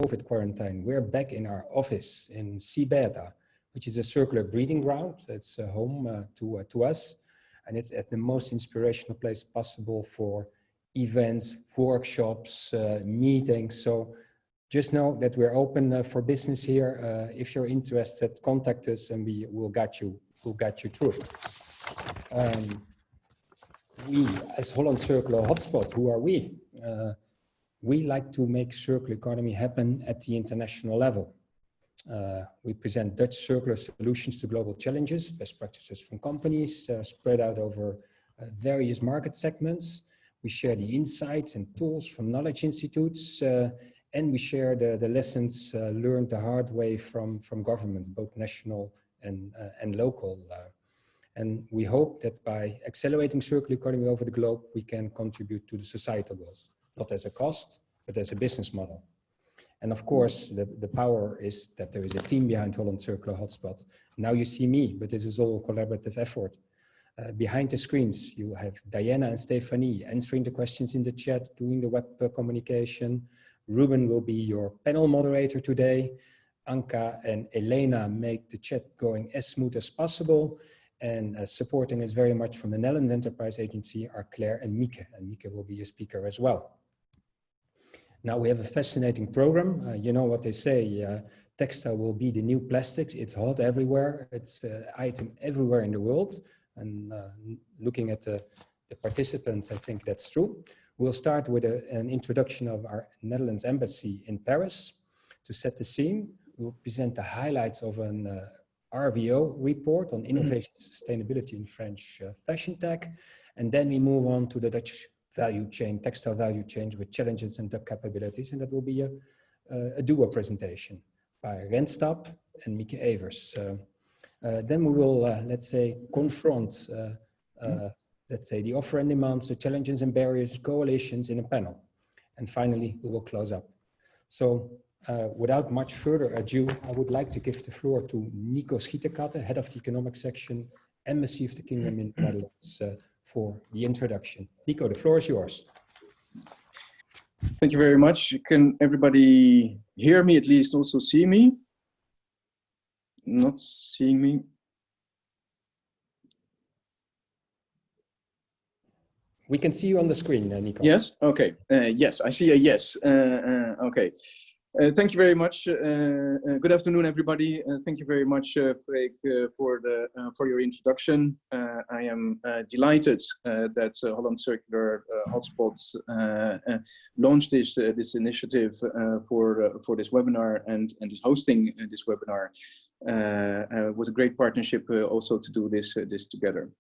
COVID quarantine, we're back in our office in Sibeta, which is a circular breeding ground. It's a home to us, and it's at the most inspirational place possible for events, workshops, meetings. So just know that we're open for business here. If you're interested, contact us and we will guide you through. We, as Holland Circular Hotspot, who are we? We like to make circular economy happen at the international level. We present Dutch circular solutions to global challenges, best practices from companies spread out over various market segments. We share the insights and tools from knowledge institutes, and we share the lessons learned the hard way from governments, both national and local. And we hope that by accelerating circular economy over the globe, we can contribute to the societal goals, not as a cost, but as a business model. And of course, the power is that there is a team behind Holland Circular Hotspot. Now you see me, but this is all a collaborative effort. Behind the screens, you have Diana and Stephanie answering the questions in the chat, doing the web communication. Ruben will be your panel moderator today. Anka and Elena make the chat going as smooth as possible. And supporting us very much from the Netherlands Enterprise Agency are Claire and Mieke will be a speaker as well. Now we have a fascinating program. You know what they say, textile will be the new plastics. It's hot everywhere. It's an item everywhere in the world. And looking at the participants, I think that's true. We'll start with an introduction of our Netherlands Embassy in Paris. To set the scene, we'll present the highlights of an RVO report on innovation and sustainability in French fashion tech. And then we move on to the Dutch value chain, textile value chain with challenges and capabilities. And that will be a duo presentation by Renstab and Mieke Evers. Then we will, let's say, confront, let's say, the offer and demands, the challenges and barriers, coalitions in a panel. And finally, we will close up. So without much further ado, I would like to give the floor to Nico Schietekate, Head of the Economic Section, Embassy of the Kingdom in the Netherlands, for the introduction. Nico, the floor is yours. Thank you very much. Can everybody hear me, at least also see me? Not seeing me? We can see you on the screen, Nico. Yes, okay. Yes, I see a yes. Okay. Thank you very much. Good afternoon, everybody. Thank you very much, Freek, for your introduction. I am delighted that Holland Circular Hotspots launched this initiative for this webinar and is hosting this webinar. It was a great partnership also to do this together.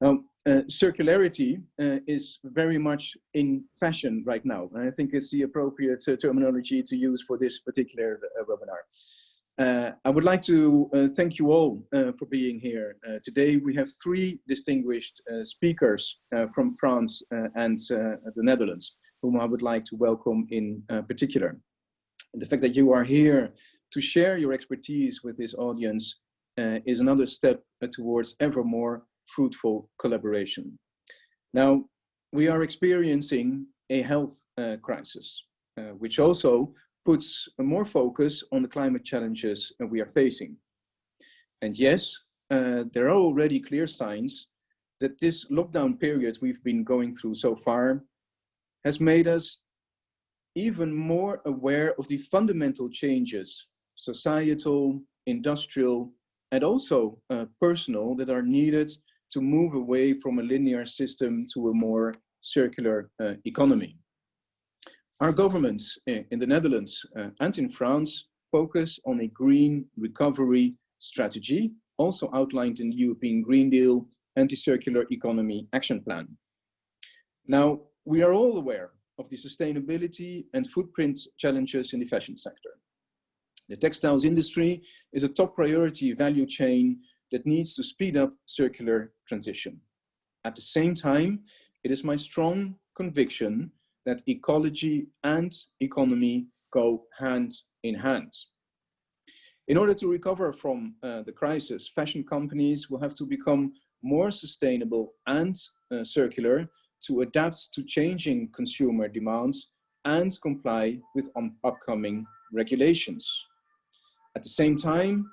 Now, circularity is very much in fashion right now, and I think it's the appropriate terminology to use for this particular webinar. I would like to thank you all for being here. Today we have three distinguished speakers from France and the Netherlands, whom I would like to welcome in particular. The fact that you are here to share your expertise with this audience is another step towards ever more fruitful collaboration. Now, we are experiencing a health crisis, which also puts more focus on the climate challenges we are facing. And yes, there are already clear signs that this lockdown period we've been going through so far has made us even more aware of the fundamental changes, societal, industrial, and also personal, that are needed to move away from a linear system to a more circular economy. Our governments in the Netherlands and in France focus on a green recovery strategy, also outlined in the European Green Deal and the Circular Economy Action Plan. Now, we are all aware of the sustainability and footprint challenges in the fashion sector. The textiles industry is a top priority value chain that needs to speed up circular transition. At the same time, it is my strong conviction that ecology and economy go hand in hand. In order to recover from the crisis, fashion companies will have to become more sustainable and circular to adapt to changing consumer demands and comply with upcoming regulations. At the same time,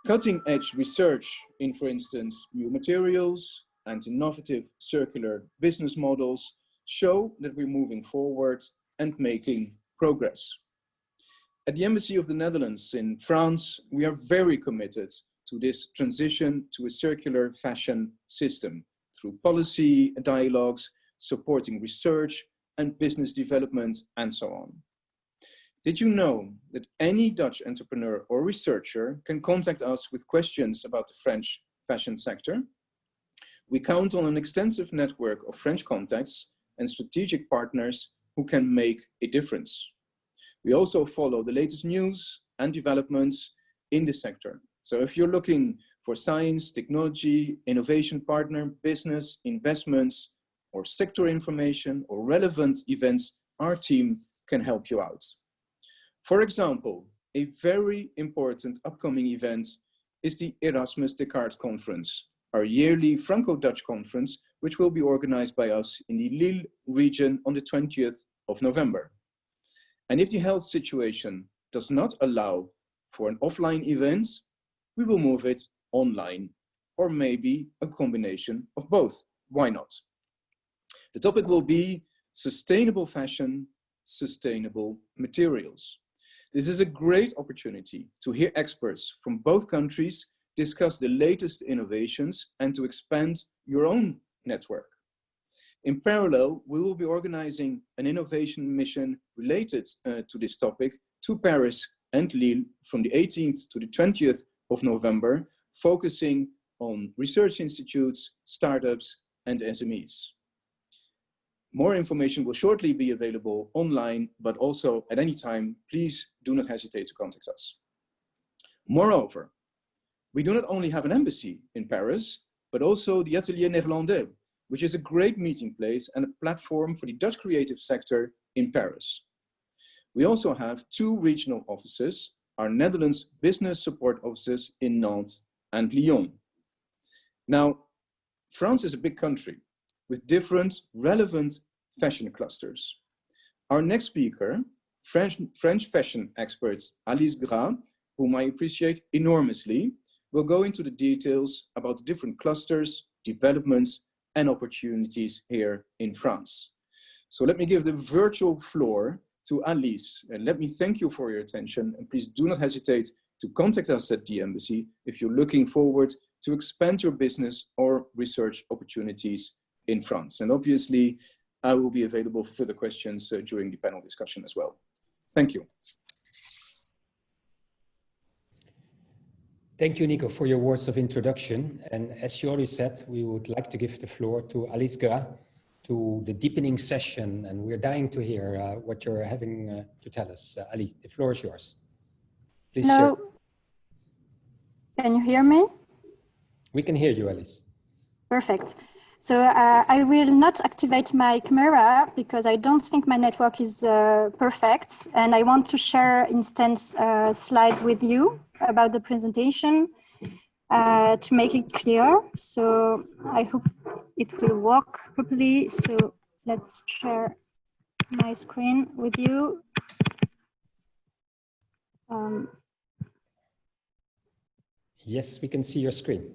cutting-edge research in, for instance, new materials and innovative circular business models show that we're moving forward and making progress. At the Embassy of the Netherlands in France, we are very committed to this transition to a circular fashion system through policy dialogues, supporting research and business development, and so on. Did you know that any Dutch entrepreneur or researcher can contact us with questions about the French fashion sector? We count on an extensive network of French contacts and strategic partners who can make a difference. We also follow the latest news and developments in the sector. So if you're looking for science, technology, innovation partner, business, investments, or sector information or relevant events, our team can help you out. For example, a very important upcoming event is the Erasmus Descartes Conference, our yearly Franco-Dutch conference, which will be organized by us in the Lille region on the 20th of November. And if the health situation does not allow for an offline event, we will move it online, or maybe a combination of both. Why not? The topic will be sustainable fashion, sustainable materials. This is a great opportunity to hear experts from both countries discuss the latest innovations and to expand your own network. In parallel, we will be organizing an innovation mission related to this topic to Paris and Lille from the 18th to the 20th of November, focusing on research institutes, startups, and SMEs. More information will shortly be available online, but also at any time, please do not hesitate to contact us. Moreover, we do not only have an embassy in Paris, but also the Atelier Néerlandais, which is a great meeting place and a platform for the Dutch creative sector in Paris. We also have 2 regional offices, our Netherlands business support offices in Nantes and Lyon. Now, France is a big country with different relevant fashion clusters. Our next speaker, French fashion expert Alice Gras, whom I appreciate enormously, will go into the details about the different clusters, developments, and opportunities here in France. So let me give the virtual floor to Alice, and let me thank you for your attention, and please do not hesitate to contact us at the embassy if you're looking forward to expand your business or research opportunities in France. And obviously, I will be available for further questions during the panel discussion as well. Thank you. Thank you, Nico, for your words of introduction. And as you already said, we would like to give the floor to Alice Gras to the deepening session. And we're dying to hear what you're having to tell us. Ali, the floor is yours. Please share. Hello. Can you hear me? We can hear you, Alice. Perfect. So I will not activate my camera because I don't think my network is perfect. And I want to share instance slides with you about the presentation to make it clear. So I hope it will work properly. So let's share my screen with you. Yes, we can see your screen.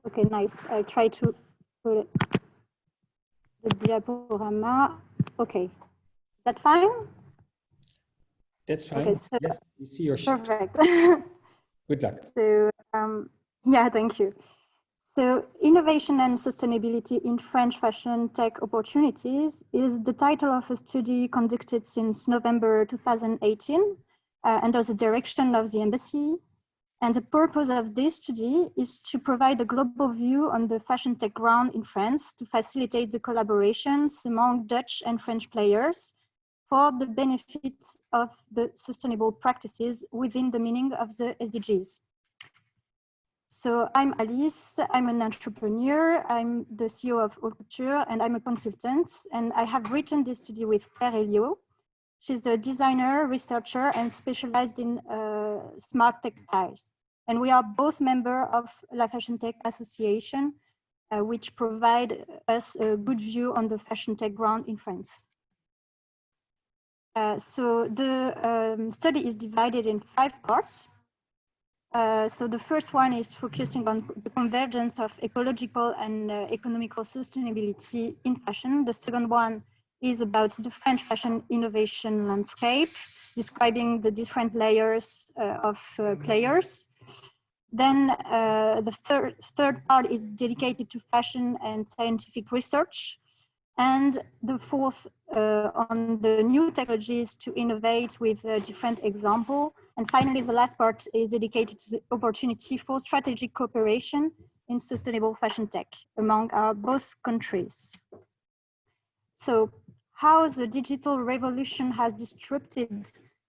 Okay, nice. I try to put it, the diaporama. Okay, is that fine? That's fine. Okay, so yes, we see your perfect. Good luck. So yeah, thank you. So innovation and sustainability in French fashion tech opportunities is the title of a study conducted since November 2018 under the direction of the embassy. And the purpose of this study is to provide a global view on the fashion tech ground in France to facilitate the collaborations among Dutch and French players for the benefit of the sustainable practices within the meaning of the SDGs. So I'm Alice, I'm an entrepreneur, I'm the CEO of Haute Couture, and I'm a consultant. And I have written this study with Claire Elio. She's a designer, researcher, and specialized in smart textiles. And we are both members of La Fashion Tech Association, which provide us a good view on the fashion tech ground in France. So the study is divided in 5 parts. So the first one is focusing on the convergence of ecological and economical sustainability in fashion. The second one is about the French fashion innovation landscape, describing the different layers of players. Then the third part is dedicated to fashion and scientific research. And the fourth on the new technologies to innovate with a different example. And finally, the last part is dedicated to the opportunity for strategic cooperation in sustainable fashion tech among both countries. So how the digital revolution has disrupted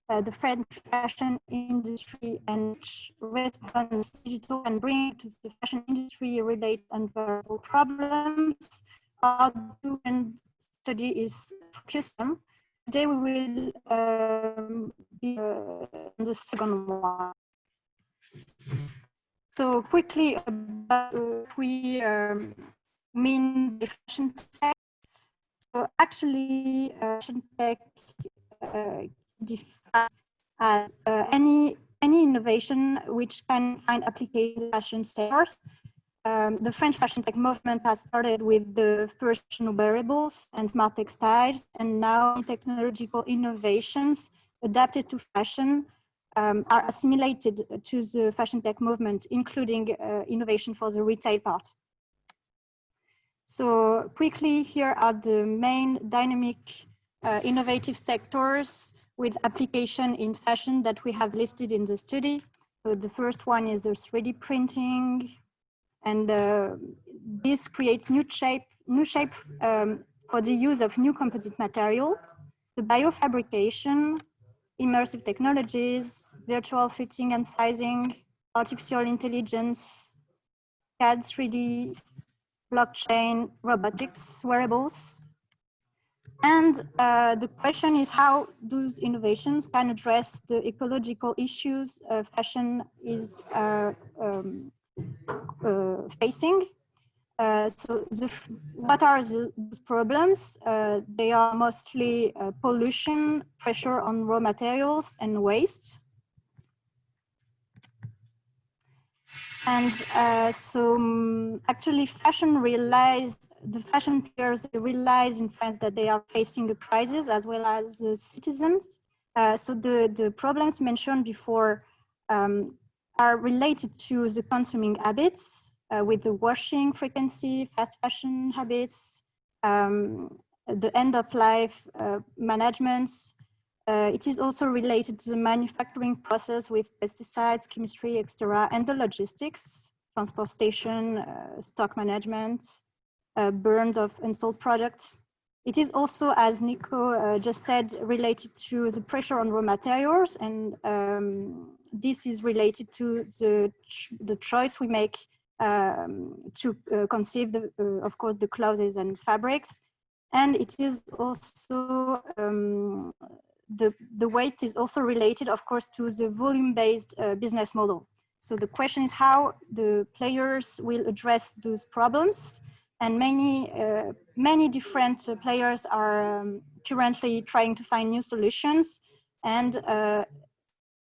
the French fashion industry and response digital and bring to the fashion industry related unbearable problems. Our study is focused on. Today we will be on the second one. So quickly about what we mean by fashion tech. So actually, fashion tech defined as any innovation which can find application in fashion sectors. The French fashion tech movement has started with the first wearables and smart textiles, and now technological innovations adapted to fashion are assimilated to the fashion tech movement, including innovation for the retail part. So quickly, here are the main dynamic innovative sectors with application in fashion that we have listed in the study. So the first one is the 3D printing, and this creates new shape for the use of new composite materials, the biofabrication, immersive technologies, virtual fitting and sizing, artificial intelligence, CAD 3D, blockchain, robotics, wearables. And the question is how those innovations can address the ecological issues fashion is facing. So what are those problems? They are mostly pollution, pressure on raw materials, and waste. And actually the fashion players realize in France that they are facing a crisis as well as the citizens. So the problems mentioned before are related to the consuming habits with the washing frequency, fast fashion habits, the end of life management. It is also related to the manufacturing process with pesticides, chemistry, etc., and the logistics, transportation, stock management, burns of unsold products. It is also, as Nico just said, related to the pressure on raw materials, and this is related to the choice we make to conceive, of course, the clothes and fabrics. And it is also the waste is also related, of course, to the volume-based business model. So the question is how the players will address those problems. And many different players are currently trying to find new solutions. And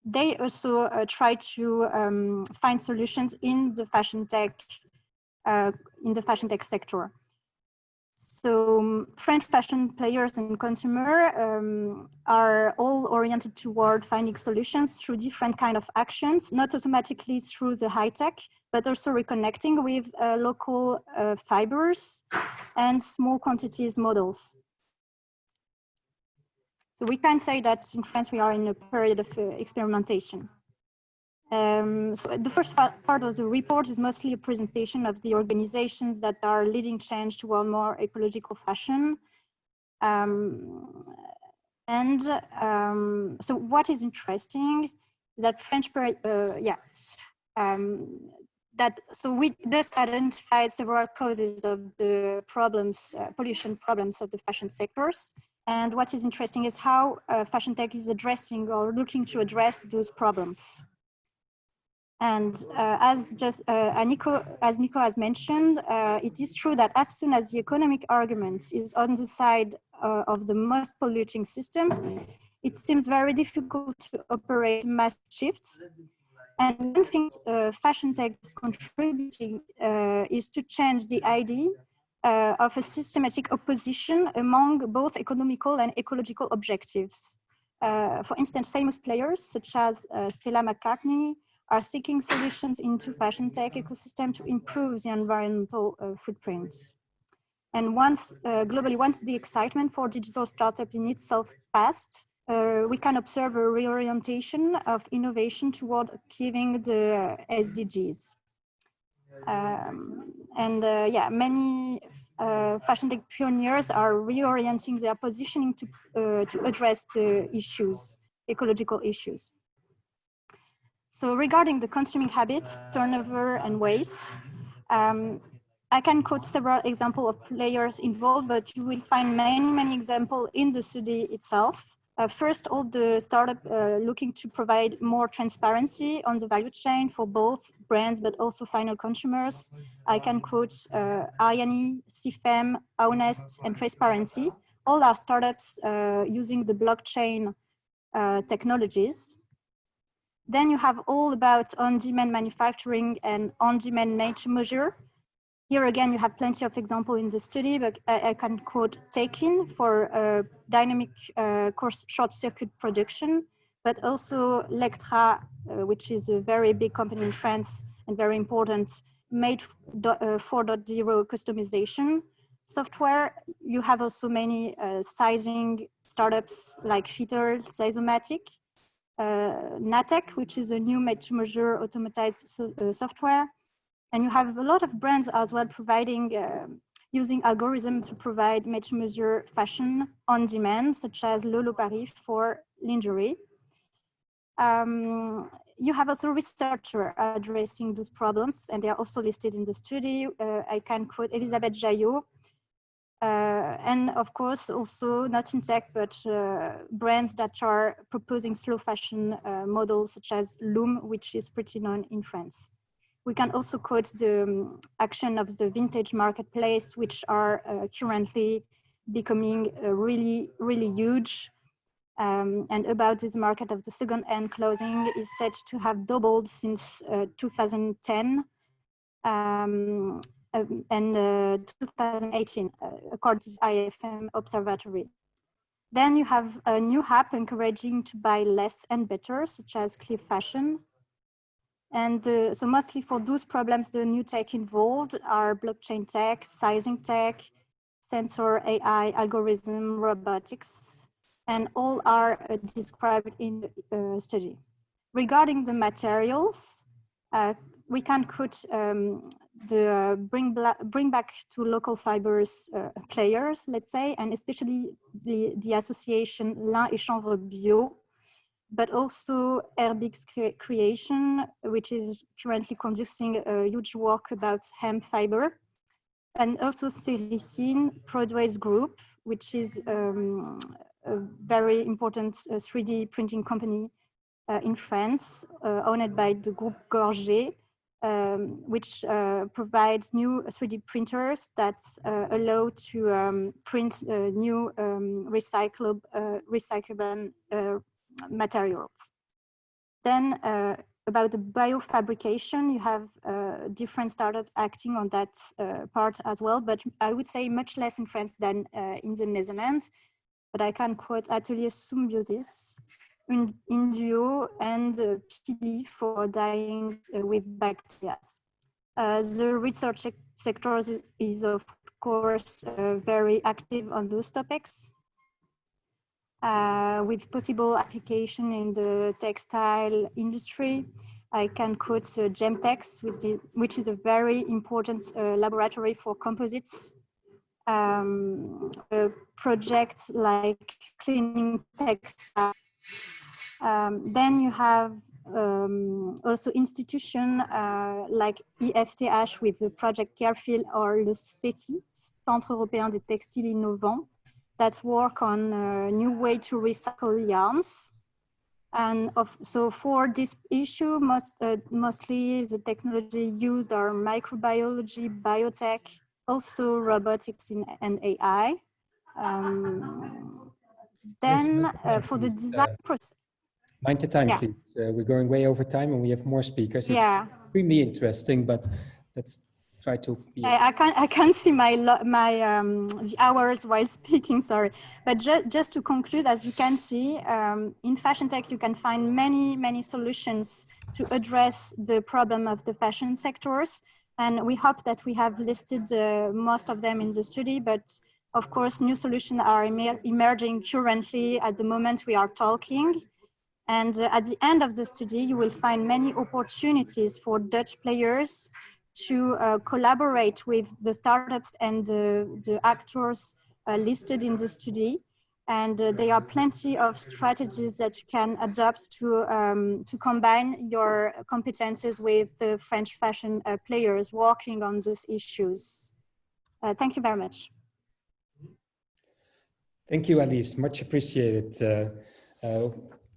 they also try to find solutions in the fashion tech sector. So French fashion players and consumers are all oriented toward finding solutions through different kind of actions, not automatically through the high tech, but also reconnecting with local fibers and small quantities models. So we can say that in France, we are in a period of experimentation. So the first part of the report is mostly a presentation of the organizations that are leading change toward more ecological fashion. So what is interesting is that so we just identified several causes of the problems, pollution problems of the fashion sectors. And what is interesting is how fashion tech is addressing or looking to address those problems. And as Nico has mentioned, it is true that as soon as the economic argument is on the side of the most polluting systems, it seems very difficult to operate mass shifts. And one thing fashion tech is contributing is to change the idea of a systematic opposition among both economical and ecological objectives. For instance, famous players such as Stella McCartney are seeking solutions into fashion tech ecosystem to improve the environmental footprints. And once globally, once the excitement for digital startup in itself passed, we can observe a reorientation of innovation toward achieving the SDGs. Yeah, many fashion tech pioneers are reorienting their positioning to address the issues, ecological issues. So regarding the consuming habits, turnover and waste, I can quote several examples of players involved, but you will find many examples in the study itself. First, all the startup looking to provide more transparency on the value chain for both brands, but also final consumers. I can quote Ariani, CFM, Honest, and Transparency. All are startups using the blockchain technologies. Then you have all about on-demand manufacturing and on-demand nature measure. Here again, you have plenty of examples in the study, but I can quote Takin for dynamic short circuit production, but also Lectra, which is a very big company in France and very important, made 4.0 customization software. You have also many sizing startups like Fitter, Sizomatic, Natec, which is a new made-to-measure automatized software. And you have a lot of brands as well providing, using algorithms to provide made-to-measure fashion on demand, such as Lolo Paris for lingerie. You have also researchers addressing those problems, and they are also listed in the study. I can quote Elisabeth Jaillot, and of course also not in tech, but brands that are proposing slow fashion models such as Loom, which is pretty known in France. We can also quote the action of the vintage marketplace, which are currently becoming really huge. And about this market of the second-hand clothing is said to have doubled since 2010. And 2018, according to the IFM Observatory. Then you have a new app encouraging to buy less and better, such as Cliff Fashion. And so mostly for those problems, the new tech involved are blockchain tech, sizing tech, sensor AI, algorithm, robotics, and all are described in the study. Regarding the materials, we can quote the bring back to local fibers players, let's say, and especially the association Lin et Chanvre Bio, but also Herbix Creation, which is currently conducting a huge work about hemp fiber, and also Sericine Prodways Group, which is a very important 3D printing company in France, owned by the Groupe Gorgé, which provides new 3D printers that allow to print new recyclable materials. Then about the biofabrication, you have different startups acting on that part as well, but I would say much less in France than in the Netherlands. But I can quote Atelier Symbiosis, Indio, and PD for dyeing with bacteria. The research sector is of course very active on those topics, with possible application in the textile industry. I can quote Gemtex, which is a very important laboratory for composites. Projects like cleaning textiles. Then you have also institutions like IFTH with the project Carefield or le CETI, Centre Européen des Textiles Innovants, that work on a new way to recycle yarns. And so for this issue, mostly the technology used are microbiology, biotech, also robotics and AI. Then Yes, for the design process. Mind the time, Yeah. please. We're going way over time and we have more speakers. It's Yeah. extremely interesting, but let's try to be... I can't see the hours while speaking, sorry. But just to conclude, as you can see, in fashion tech, you can find many solutions to address the problem of the fashion sectors. And we hope that we have listed most of them in the study, but of course, new solutions are emerging currently at the moment we are talking. And at the end of the study, you will find many opportunities for Dutch players to collaborate with the startups and the actors listed in the study. And there are plenty of strategies that you can adopt to combine your competences with the French fashion players working on those issues. Thank you very much. Thank you, Alice. Much appreciated.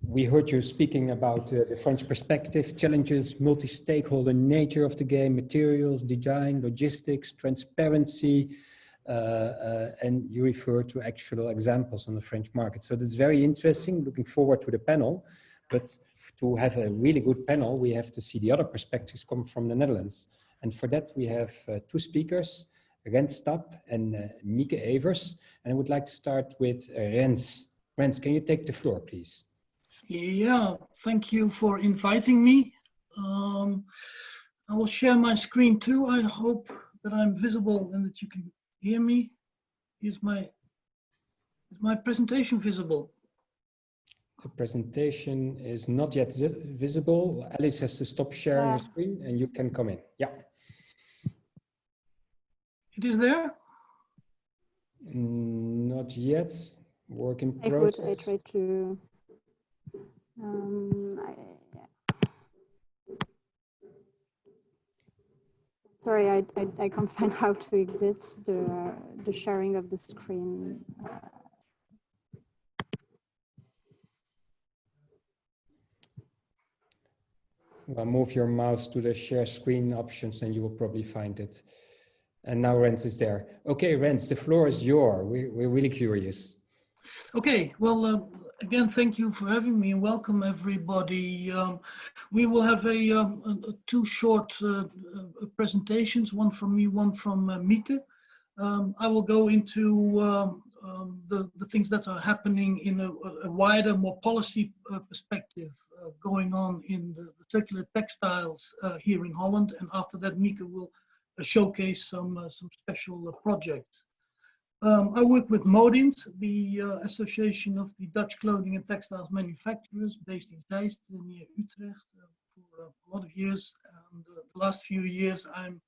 We heard you speaking about the French perspective, challenges, multi-stakeholder nature of the game, materials, design, logistics, transparency, and you refer to actual examples on the French market. So that's very interesting. Looking forward to the panel. But to have a really good panel, we have to see the other perspectives come from the Netherlands. And for that, we have two speakers, Rens Stap and Mieke Evers. And I would like to start with Rens. Rens, can you take the floor, please? Yeah, thank you for inviting me. I will share my screen too. I hope that I'm visible and that you can hear me. Is my presentation visible? The presentation is not yet visible. Alice has to stop sharing her screen and you can come in. Yeah. It is there? Not yet. Work in progress. I try to... Sorry, I can't find how to exit the sharing of the screen. Well, move your mouse to the share screen options and you will probably find it. And now Rens is there. Okay, Rens, the floor is yours. We're really curious. Okay, well, again, thank you for having me and welcome everybody. We will have two short presentations, one from me, one from Mieke. I will go into the things that are happening in a wider, more policy perspective going on in the circular textiles here in Holland. And after that, Mieke will showcase some special projects. I work with Modint, the Association of the Dutch Clothing and Textiles Manufacturers, based in Zeist near Utrecht, for a lot of years. And the last few years, I'm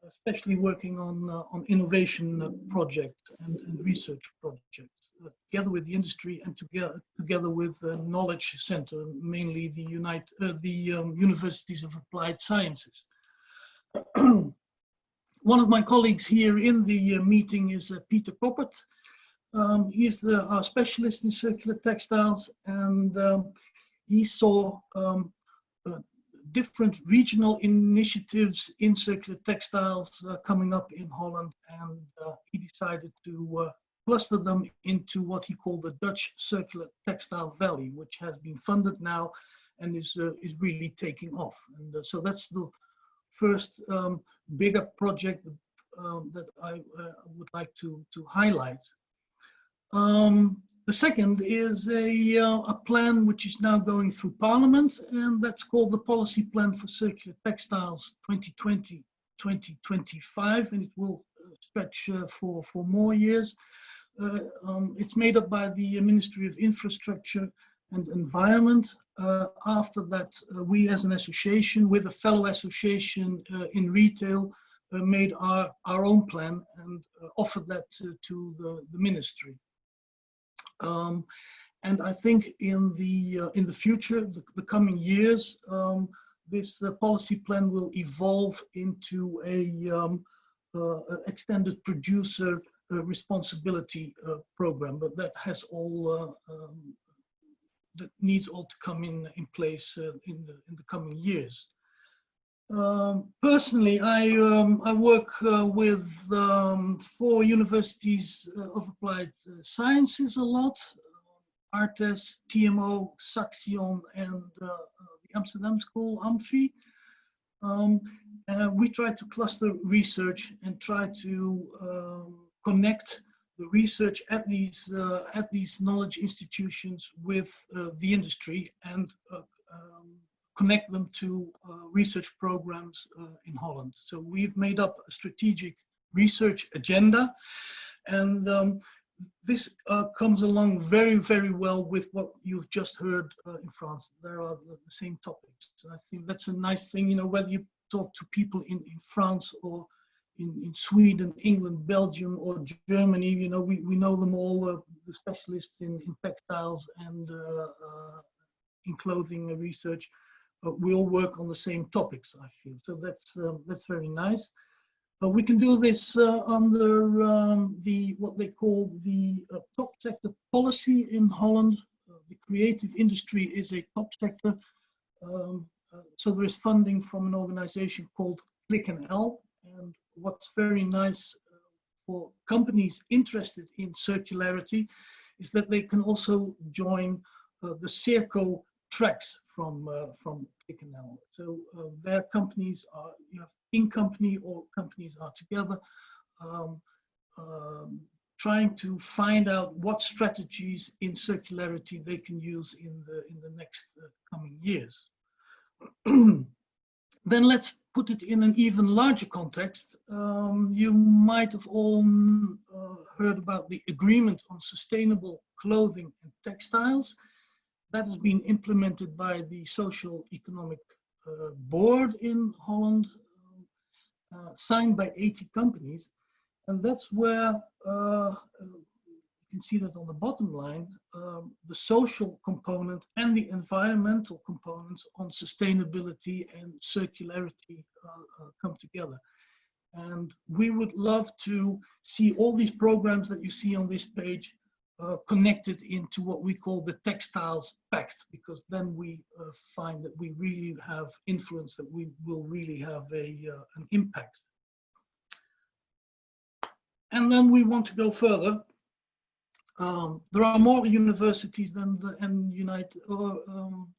especially working on innovation projects and research projects, together with the industry and together with the Knowledge Center, mainly the Universities of Applied Sciences. One of my colleagues here in the meeting is Peter Koppert. He is our specialist in circular textiles, and he saw different regional initiatives in circular textiles coming up in Holland, and he decided to cluster them into what he called the Dutch Circular Textile Valley, which has been funded now and is really taking off. And so that's the first bigger project that I would like to highlight. The second is a plan which is now going through Parliament, and that's called the Policy Plan for Circular Textiles 2020-2025, and it will stretch for more years. It's made up by the Ministry of Infrastructure and Environment. After that, we as an association with a fellow association in retail made our own plan and offered that to the ministry. And I think in the future, the coming years, this policy plan will evolve into a extended producer responsibility program, but that has all that needs all to come in place in the coming years. Personally, I work with 4 universities of applied sciences a lot: Artes, TMO, Saxion, and the Amsterdam School, Amphi. We try to cluster research and try to connect the research at these knowledge institutions with the industry and connect them to research programs in Holland. So we've made up a strategic research agenda, and this comes along very, very well with what you've just heard in France. There are the same topics. And I think that's a nice thing, you know, whether you talk to people in France or in Sweden, England, Belgium, or Germany, you know, we know them all, the specialists in textiles and in clothing research. We all work on the same topics, I feel. So that's very nice. We can do this under what they call the top sector policy in Holland. The creative industry is a top sector. So there is funding from an organization called Click&L. And what's very nice for companies interested in circularity is that they can also join the CIRCO tracks from Click&L. So their companies are, you have in company or companies are together trying to find out what strategies in circularity they can use in the next coming years. Then let's put it in an even larger context. You might have all heard about the agreement on sustainable clothing and textiles. That has been implemented by the Social Economic Board in Holland, signed by 80 companies. And that's where you can see that on the bottom line, the social component and the environmental components on sustainability and circularity come together. And we would love to see all these programs that you see on this page connected into what we call the Textiles Pact, because then we find that we really have influence, that we will really have an impact. And then we want to go further. There are more universities than the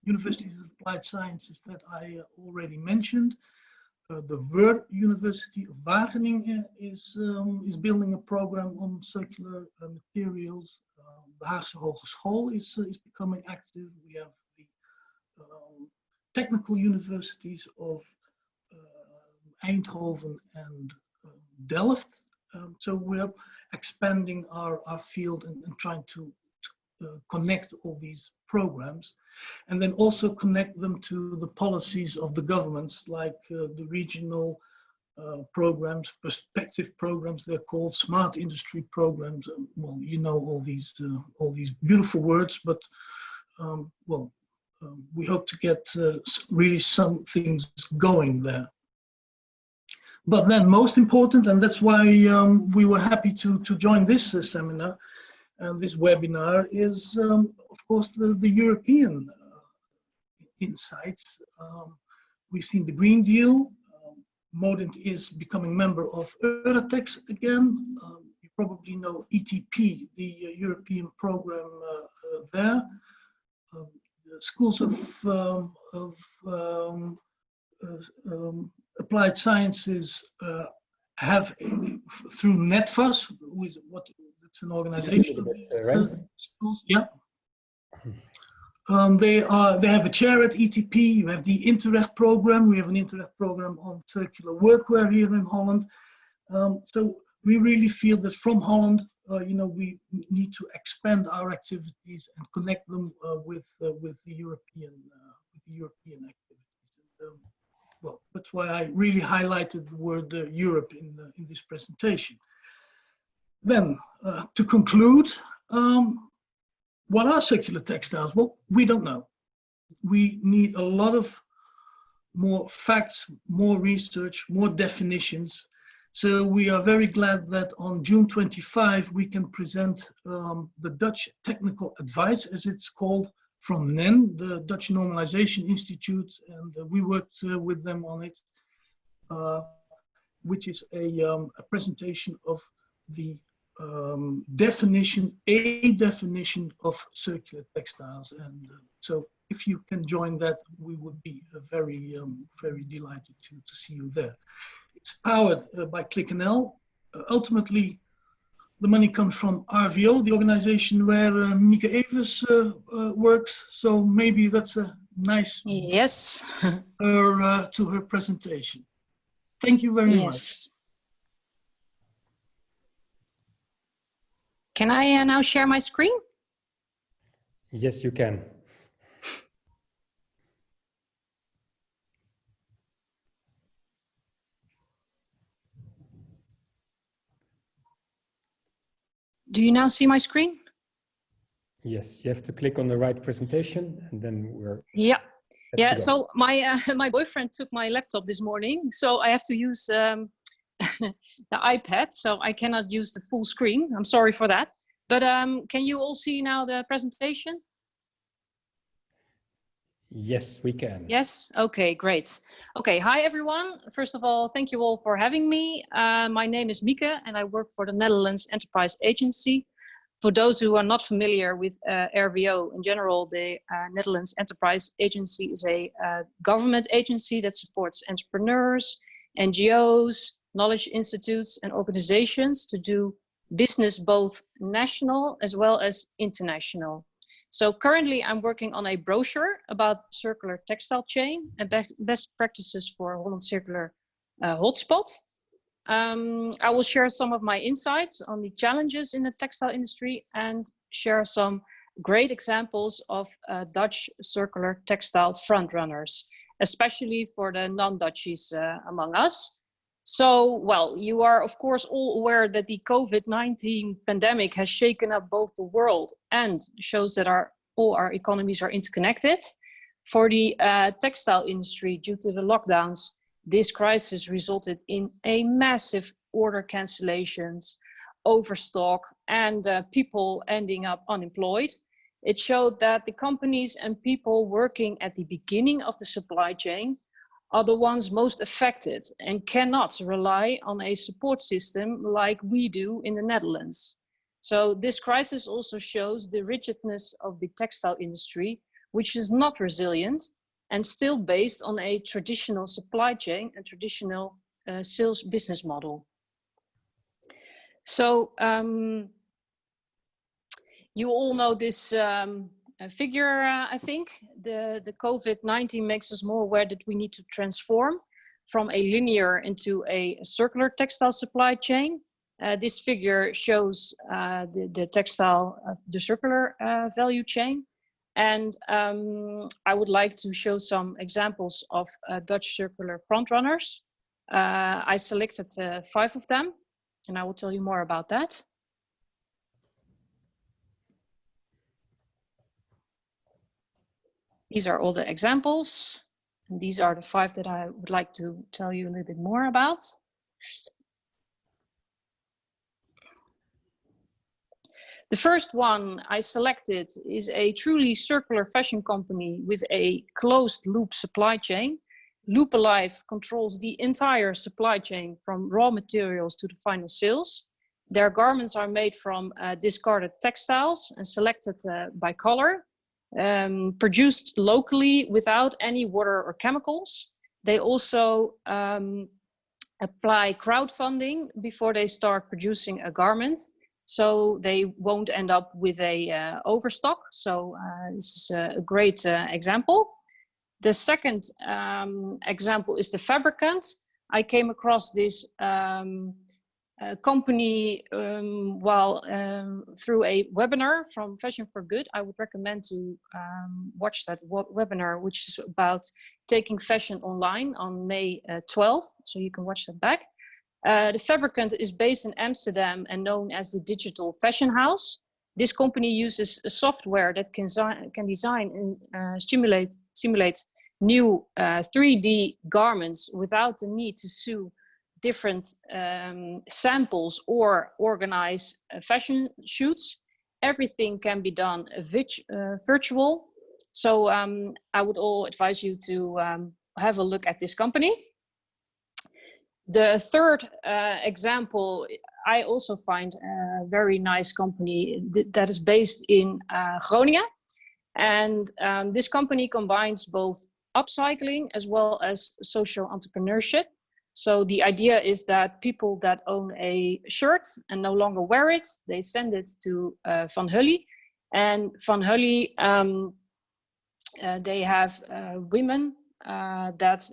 Universities of Applied Sciences that I already mentioned. The Word University of Wageningen is building a program on circular materials. The Haagse Hogeschool is becoming active. We have the technical universities of Eindhoven and Delft. So we're expanding our field and trying to connect all these programs, and then also connect them to the policies of the governments, like the regional programs, perspective programs. They're called smart industry programs. Well, you know all these beautiful words, but we hope to get really some things going there. But then most important, and that's why we were happy to join this seminar and this webinar, is of course the European insights. We've seen the Green Deal. Modent is becoming member of Euratex again. You probably know ETP, the European program there. The schools of applied sciences have through NetVas, it's an organization of these schools. Yeah. They have a chair at ETP. You have the Interreg program. We have an Interreg program on circular workwear here in Holland. So we really feel that from Holland, we need to expand our activities and connect them with the European activities. And, well, that's why I really highlighted the word Europe in this presentation. Then, to conclude, what are circular textiles? Well, we don't know. We need a lot of more facts, more research, more definitions. So we are very glad that on June 25, we can present the Dutch Technical Advice, as it's called, from NEN, the Dutch Normalization Institute, and we worked with them on it. which is a presentation of the definition of circular textiles. And so if you can join that, we would be very delighted to see you there. It's powered by ClickNL. Ultimately, the money comes from RVO, the organization where Mieke Evers works. So maybe that's a nice yes to her presentation. Thank you very much. Can I now share my screen? Yes, you can. Do you now see my screen? Yes, you have to click on the right presentation and then we're... Yeah, so my my boyfriend took my laptop this morning, so I have to use the iPad, so I cannot use the full screen. I'm sorry for that. But can you all see now the presentation? Yes, we can. Yes, okay, great. Okay, hi everyone. First of all, thank you all for having me. My name is Mieke and I work for the Netherlands Enterprise Agency. For those who are not familiar with RVO in general, the Netherlands Enterprise Agency is a government agency that supports entrepreneurs, NGOs, knowledge institutes and organizations to do business both national as well as international. So currently I'm working on a brochure about circular textile chain and best practices for Holland Circular Hotspot. I will share some of my insights on the challenges in the textile industry and share some great examples of Dutch circular textile frontrunners, especially for the non-Dutchies among us. So, well, you are of course all aware that the COVID-19 pandemic has shaken up both the world and shows that all our economies are interconnected. For the textile industry, due to the lockdowns, this crisis resulted in a massive order cancellations, overstock, and people ending up unemployed. It showed that the companies and people working at the beginning of the supply chain are the ones most affected and cannot rely on a support system like we do in the Netherlands. So this crisis also shows the rigidness of the textile industry, which is not resilient and still based on a traditional supply chain and traditional sales business model. So you all know this figure, I think. The COVID-19 makes us more aware that we need to transform from a linear into a circular textile supply chain. This figure shows the textile, the circular value chain. And I would like to show some examples of Dutch circular frontrunners. I selected 5 of them, and I will tell you more about that. These are all the examples. And these are the 5 that I would like to tell you a little bit more about. The first one I selected is a truly circular fashion company with a closed loop supply chain. Loop Alive controls the entire supply chain from raw materials to the final sales. Their garments are made from discarded textiles and selected by color, produced locally without any water or chemicals. They also apply crowdfunding before they start producing a garment, so they won't end up with a overstock. So this is a great example. The second example is the Fabricant. I came across this company through a webinar from Fashion for Good. I would recommend to watch that webinar, which is about taking fashion online on May 12th. So you can watch that back. The Fabricant is based in Amsterdam and known as the Digital Fashion House. This company uses a software that can design and simulate new 3D garments without the need to sew different samples or organize fashion shoots. Everything can be done virtual. So I would all advise you to have a look at this company. The third example, I also find a very nice company that is based in Groningen. And this company combines both upcycling as well as social entrepreneurship. So the idea is that people that own a shirt and no longer wear it, they send it to Van Hully. And Van Hully, they have women that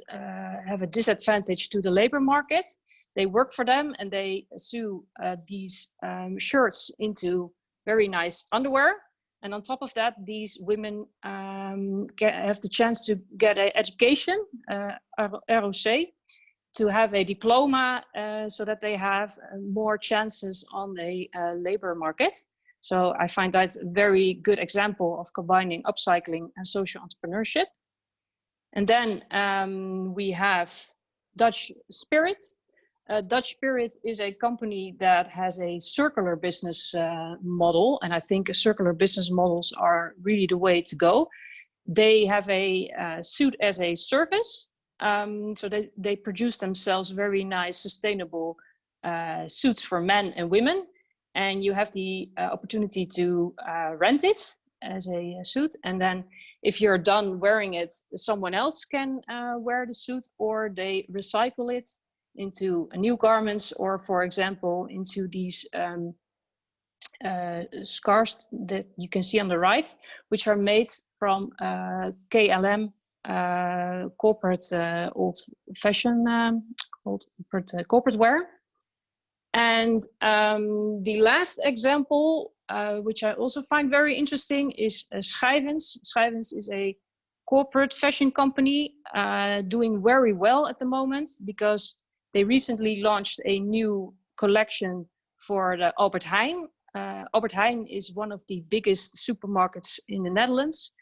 have a disadvantage to the labor market. They work for them and they sew these shirts into very nice underwear. And on top of that, these women have the chance to get an education, ROC, to have a diploma so that they have more chances on the labor market. So I find that a very good example of combining upcycling and social entrepreneurship. And then we have Dutch Spirit. Dutch Spirit is a company that has a circular business model. And I think circular business models are really the way to go. They have a suit as a service. So they produce themselves very nice, sustainable suits for men and women. And you have the opportunity to rent it as a suit. And then if you're done wearing it, someone else can wear the suit, or they recycle it into new garments, or for example, into these scarves that you can see on the right, which are made from KLM corporate old fashion, corporate wear. And the last example, which I also find very interesting, is Schijvens. Schijvens is a corporate fashion company doing very well at the moment, because they recently launched a new collection for the Albert Heijn. Albert Heijn is one of the biggest supermarkets in the Netherlands,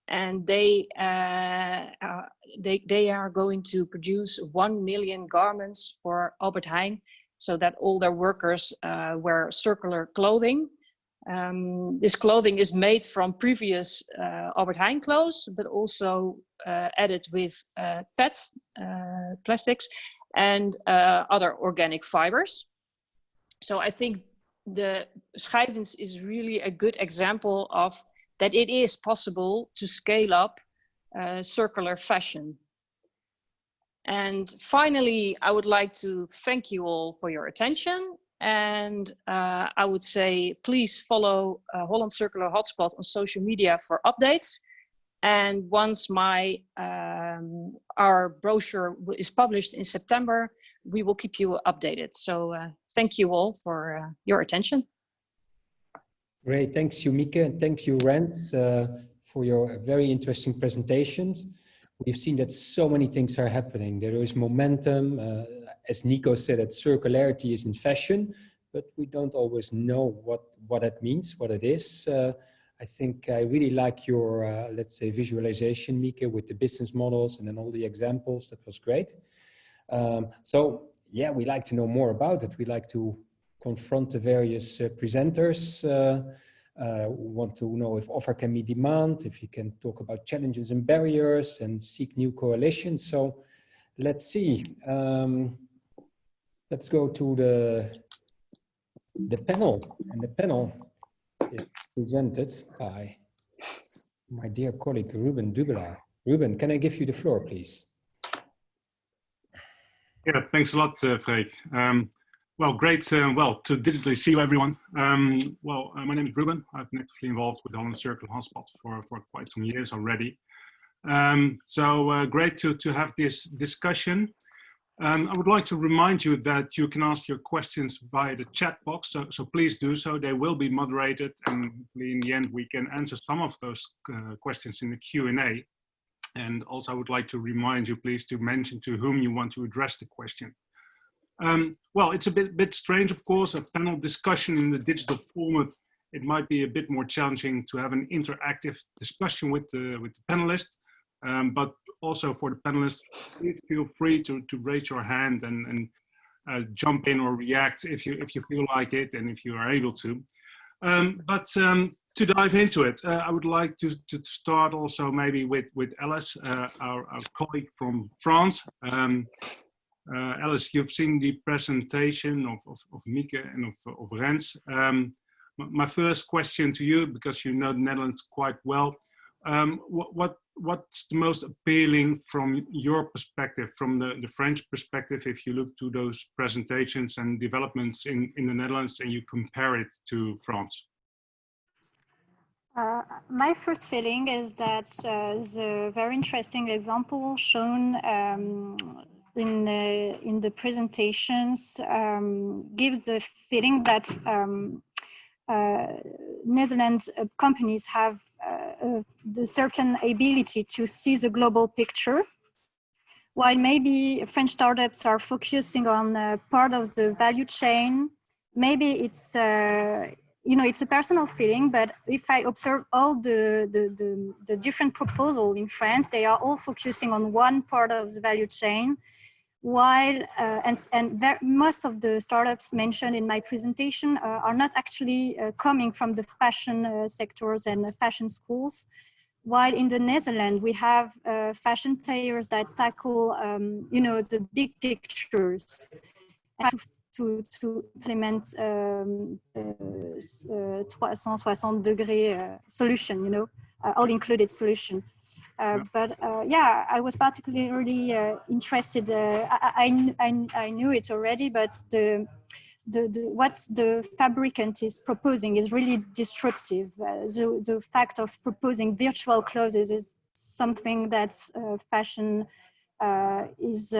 and they are going to produce 1 million garments for Albert Heijn, so that all their workers wear circular clothing. This clothing is made from previous Albert Heijn clothes, but also added with PET plastics and other organic fibers. So I think the Schijvens is really a good example of that it is possible to scale up circular fashion. And finally, I would like to thank you all for your attention. And I would say, please follow Holland Circular Hotspot on social media for updates. And once our brochure is published in September, we will keep you updated. So thank you all for your attention. Great, thanks you, Mieke, and thank you, Rens, for your very interesting presentations. We've seen that so many things are happening. There is momentum. As Nico said, that circularity is in fashion, but we don't always know what that means, what it is. I think I really like your, let's say, visualization, Mieke, with the business models and then all the examples. That was great. So yeah, we like to know more about it. We like to confront the various presenters. We want to know if offer can meet demand, if you can talk about challenges and barriers and seek new coalitions. So let's see. Let's go to the panel. And the panel is presented by my dear colleague, Ruben Dubelaar. Ruben, can I give you the floor, please? Yeah, thanks a lot, Freek. Well, great to digitally see everyone. My name is Ruben. I've been actively involved with Holland Circular Hotspot for quite some years already. Great to have this discussion. I would like to remind you that you can ask your questions via the chat box, so please do so. They will be moderated, and hopefully in the end we can answer some of those questions in the Q&A. And also I would like to remind you, please, to mention to whom you want to address the question. Well, it's a bit strange, of course, a panel discussion in the digital format. It might be a bit more challenging to have an interactive discussion with the panelists, but also for the panelists, please feel free to raise your hand and jump in or react if you feel like it and if you are able to. To dive into it, I would like to start also maybe with Alice, our colleague from France. Alice, you've seen the presentation of Mieke and of Rens. My first question to you, because you know the Netherlands quite well, what's the most appealing from your perspective, from the French perspective, if you look to those presentations and developments in the Netherlands and you compare it to France? My first feeling is that the very interesting example shown in the presentations gives the feeling that Netherlands companies have the certain ability to see the global picture, while maybe French startups are focusing on part of the value chain. Maybe it's it's a personal feeling, but if I observe all the different proposals in France, they are all focusing on one part of the value chain, while most of the startups mentioned in my presentation are not actually coming from the fashion sectors and fashion schools. While in the Netherlands, we have fashion players that tackle, the big pictures to implement 360-degree solution, all-included solution. But yeah, I was particularly interested. I knew it already, but what the fabricant is proposing is really disruptive. The fact of proposing virtual clothes is something that fashion is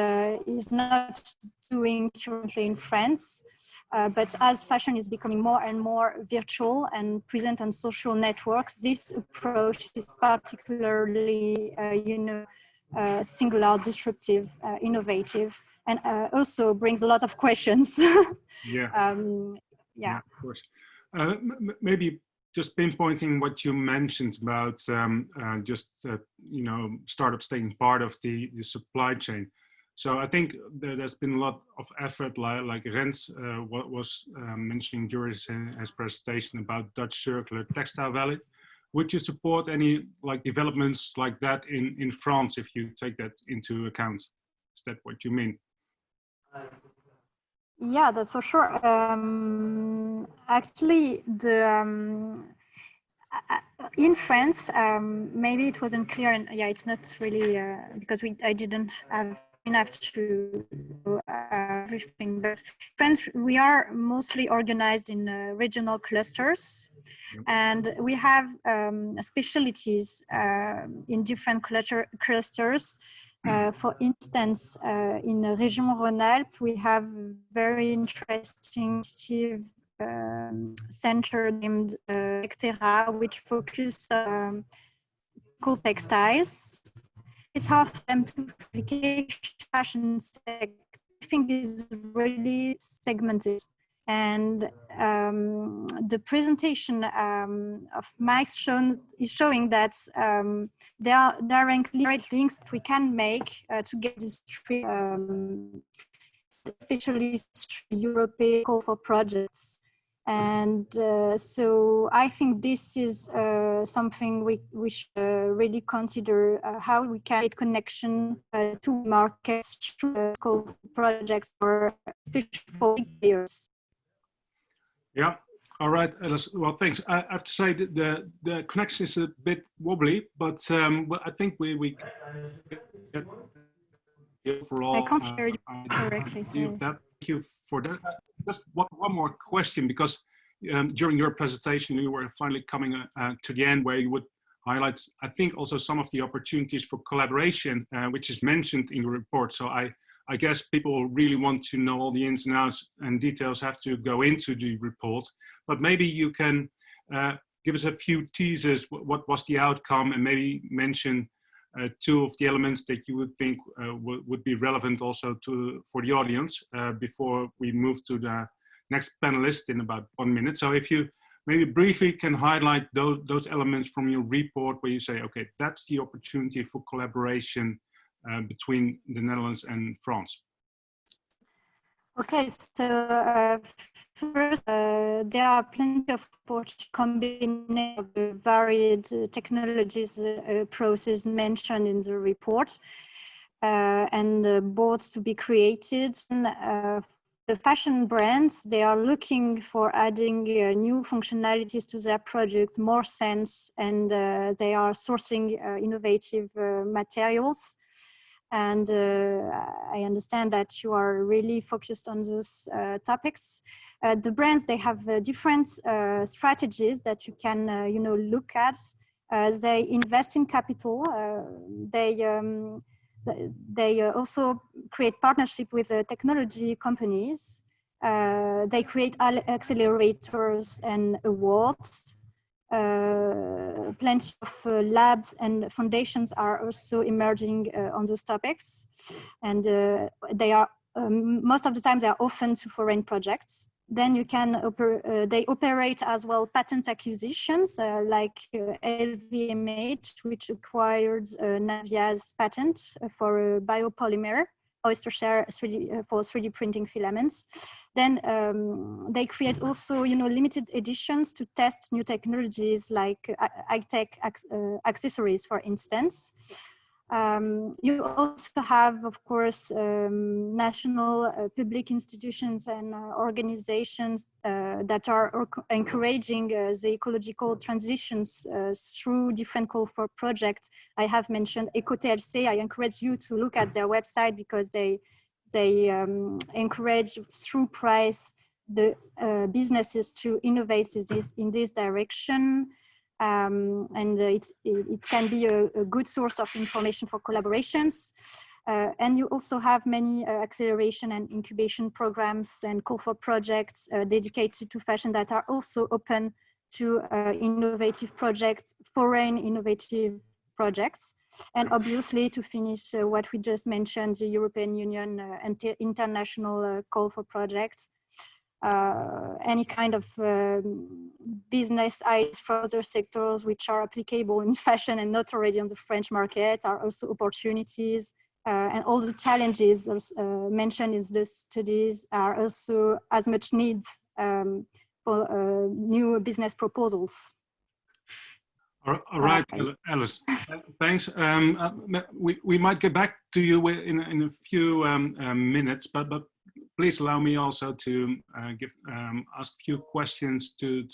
not doing currently in France. But as fashion is becoming more and more virtual and present on social networks, this approach is particularly, singular, disruptive, innovative, and also brings a lot of questions. Yeah. Yeah, of course. Maybe just pinpointing what you mentioned about startups taking part of the supply chain. So I think there's been a lot of effort, like Rens was mentioning during his presentation about Dutch Circular Textile Valley. Would you support any developments like that in France if you take that into account? Is that what you mean? Yeah, that's for sure. Actually, in France, maybe it wasn't clear, and yeah, it's not really because I didn't have enough to do everything. But France, we are mostly organized in regional clusters, and we have specialties in different clusters. For instance, in Région Rhône-Alpes, we have very interesting center named Ectera, which focus on cool textiles. It's hard for them to fashion sector. I think is really segmented. And the presentation of Mike is showing that there are direct links that we can make to get this especially European call for projects. And so I think this is something we should really consider how we can create connection to markets through call for projects or especially for big players. Yeah. All right, Alice. Well, thanks. I have to say that the connection is a bit wobbly, but I think we get overall. I can't hear you correctly. Thank you for that. Just one more question, because during your presentation, you were finally coming to the end where you would highlight, I think, also some of the opportunities for collaboration, which is mentioned in your report. So I guess people really want to know all the ins and outs, and details have to go into the report. But maybe you can give us a few teasers. What was the outcome, and maybe mention two of the elements that you would think would be relevant also for the audience before we move to the next panelist in about 1 minute. So if you maybe briefly can highlight those elements from your report where you say, okay, that's the opportunity for collaboration between the Netherlands and France. Okay, so first, there are plenty of combinations of the varied technologies process mentioned in the report. and boards to be created. The fashion brands, they are looking for adding new functionalities to their product, more sense, and they are sourcing innovative materials. And I understand that you are really focused on those topics. The brands, they have different strategies that you can, look at. They invest in capital. They also create partnership with technology companies. They create accelerators and awards. Plenty of labs and foundations are also emerging on those topics. And they are, most of the time, they are open to foreign projects. Then you can, they operate as well patent acquisitions like LVMH, which acquired Navia's patent for biopolymer, oyster shell for 3D printing filaments. Then they create also, limited editions to test new technologies like high-tech accessories, for instance. You also have, of course, national public institutions and organizations that are encouraging the ecological transitions through different call for projects. I have mentioned EcoTLC. I encourage you to look at their website because they encourage through price the businesses to innovate in this direction. And it can be a good source of information for collaborations. And you also have many acceleration and incubation programs and call for projects dedicated to fashion that are also open to innovative projects, foreign innovative projects. And obviously, to finish what we just mentioned, the European Union international call for projects. Any kind of business ideas for other sectors which are applicable in fashion and not already on the French market are also opportunities. And all the challenges mentioned in the studies are also as much needs for new business proposals. All right, Alice, thanks. We might get back to you in a few minutes, but please allow me also to ask a few questions to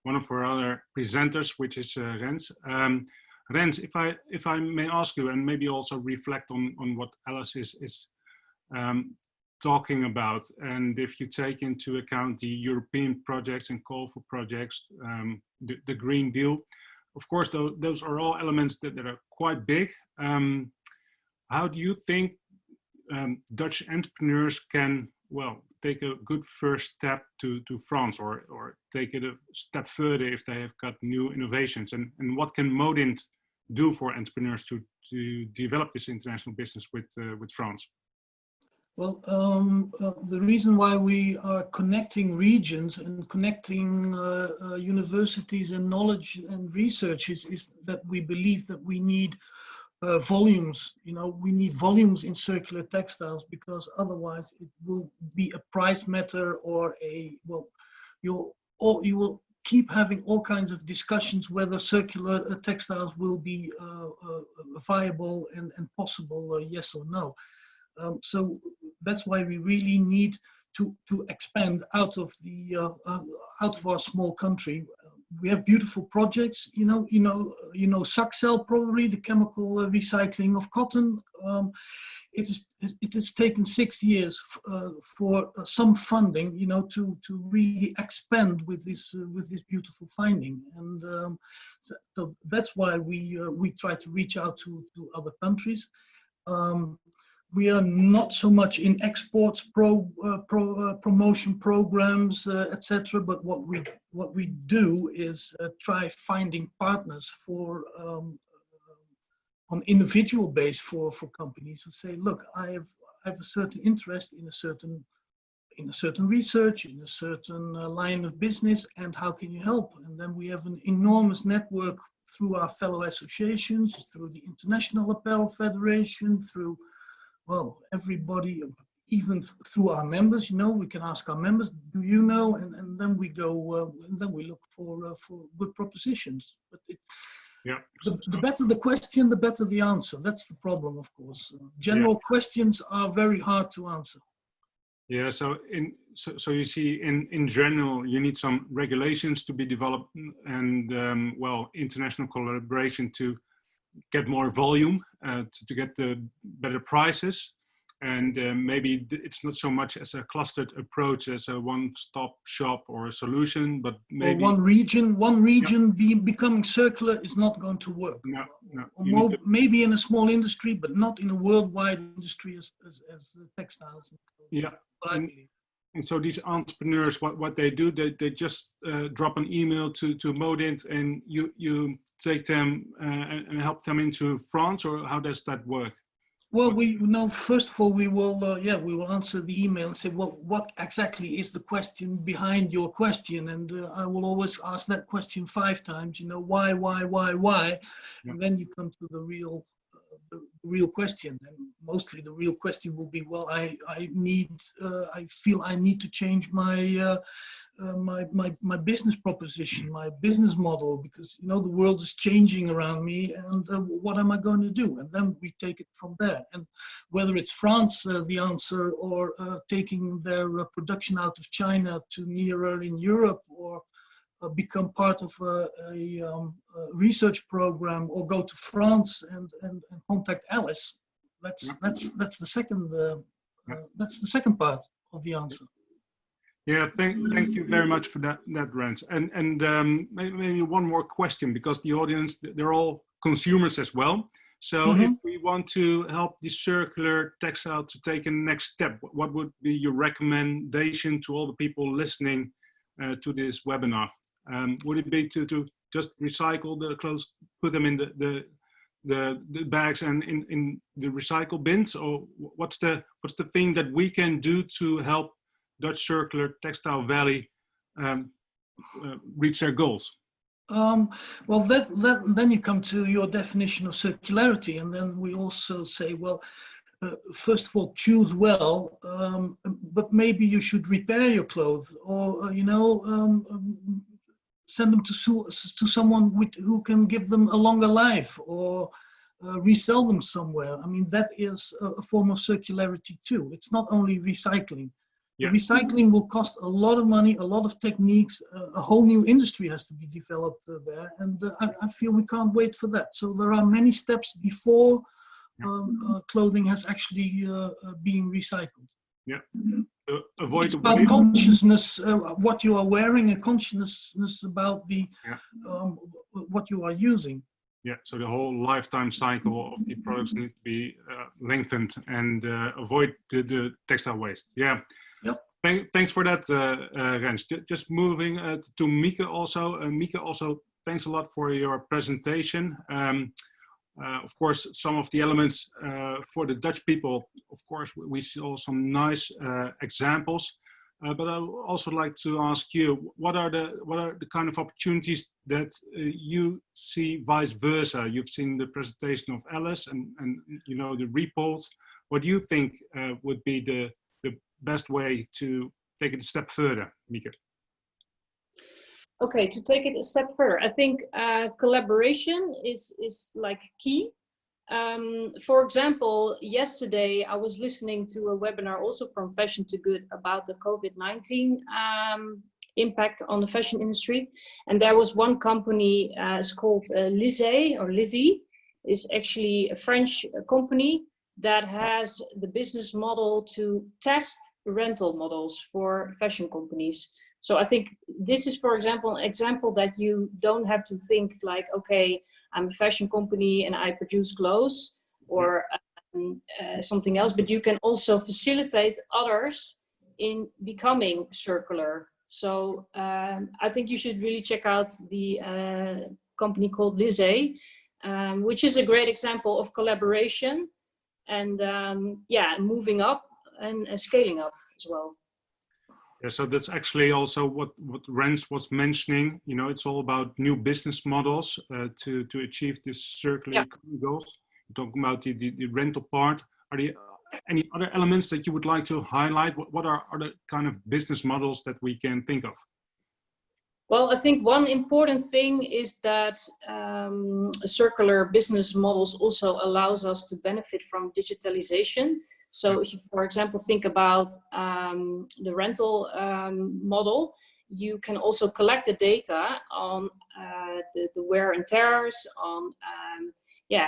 one of our other presenters, which is Rens. Rens, if I may ask you, and maybe also reflect on what Alice is talking about, and if you take into account the European projects and call for projects, the Green Deal, of course, those are all elements that are quite big. How do you think Dutch entrepreneurs can, well, take a good first step to France, or take it a step further if they have got new innovations? And what can Modint do for entrepreneurs to develop this international business with France? Well, the reason why we are connecting regions and connecting universities and knowledge and research is that we believe that we need volumes. We need volumes in circular textiles, because otherwise it will be a price matter, or you will keep having all kinds of discussions whether circular textiles will be viable and possible, yes or no. So that's why we really need to expand out of our small country. We have beautiful projects, Saxel, probably the chemical recycling of cotton. It has taken 6 years for some funding, to really expand with this beautiful finding, and so that's why we try to reach out to other countries. We are not so much in exports promotion programs, etc. But what we do is try finding partners for on individual base for companies who say, look, I have a certain interest in a certain research, in a certain line of business, and how can you help? And then we have an enormous network through our fellow associations, through the International Apparel Federation, through, well, everybody, even through our members. We can ask our members, do you know? And then we go, and then we look for good propositions. But Yeah. The better the question, the better the answer. That's the problem, of course. General questions are very hard to answer. Yeah, so you see, in general, you need some regulations to be developed, and well, international collaboration to get more volume, to get the better prices, and maybe it's not so much as a clustered approach as a one-stop shop or a solution, but maybe or one region becoming circular is not going to work. No. Or maybe in a small industry, but not in a worldwide industry as textiles. Yeah. And so these entrepreneurs, what they do, they just drop an email to Modint, and you take them and help them into France, or how does that work? Well, first of all, we will answer the email and say, well, what exactly is the question behind your question? And I will always ask that question 5 times, why? Yeah. And then you come to the real question. And mostly the real question will be, well, I feel I need to change my my business proposition, my business model, because the world is changing around me, and what am I going to do? And then we take it from there. And whether it's France the answer, or taking their production out of China to nearer in Europe, or become part of a research program, or go to France and contact Alice, that's the second that's the second part of the answer. Yeah, thank you very much for that Rens. And maybe one more question, because the audience, they're all consumers as well. So if we want to help the circular textile to take a next step, what would be your recommendation to all the people listening to this webinar? Would it be to just recycle the clothes, put them in the bags and in the recycle bins, or what's the thing that we can do to help Dutch Circular Textile Valley reach their goals? Well, then you come to your definition of circularity, and then we also say, well, first of all, choose well, but maybe you should repair your clothes, or send them to someone who can give them a longer life, or resell them somewhere. I mean, that is a form of circularity too. It's not only recycling. Yeah. Recycling will cost a lot of money, a lot of techniques, a whole new industry has to be developed there, and I feel we can't wait for that. So there are many steps before clothing has actually been recycled. Yeah. Avoid it's about consciousness, what you are wearing, and consciousness about what you are using. Yeah, so the whole lifetime cycle of the products need to be lengthened, and avoid the textile waste. Yeah. Yep. Thanks for that, Rens. Just moving to Mieke also. Mieke, also, thanks a lot for your presentation. Of course, some of the elements for the Dutch people, of course, we saw some nice examples. But I would also like to ask you, what are the kind of opportunities that you see vice versa? You've seen the presentation of Alice and the reports. What do you think would be the best way to take it a step further, Mieke? Okay, to take it a step further, I think collaboration is like key. For example, yesterday I was listening to a webinar also from Fashion to Good about the COVID-19 impact on the fashion industry. And there was one company, it's called Lizzie, is actually a French company that has the business model to test rental models for fashion companies. So I think this is, for example, an example that you don't have to think like, okay, I'm a fashion company and I produce clothes or something else, but you can also facilitate others in becoming circular. So I think you should really check out the company called Lizzie, which is a great example of collaboration and moving up and scaling up as well. Yeah, so that's actually also what Rens was mentioning. It's all about new business models to achieve this circular economy goals. We're talking about the rental part. Are there any other elements that you would like to highlight? What are other kind of business models that we can think of? Well, I think one important thing is that circular business models also allows us to benefit from digitalization. So if you, for example, think about the rental model, you can also collect the data on the wear and tears, on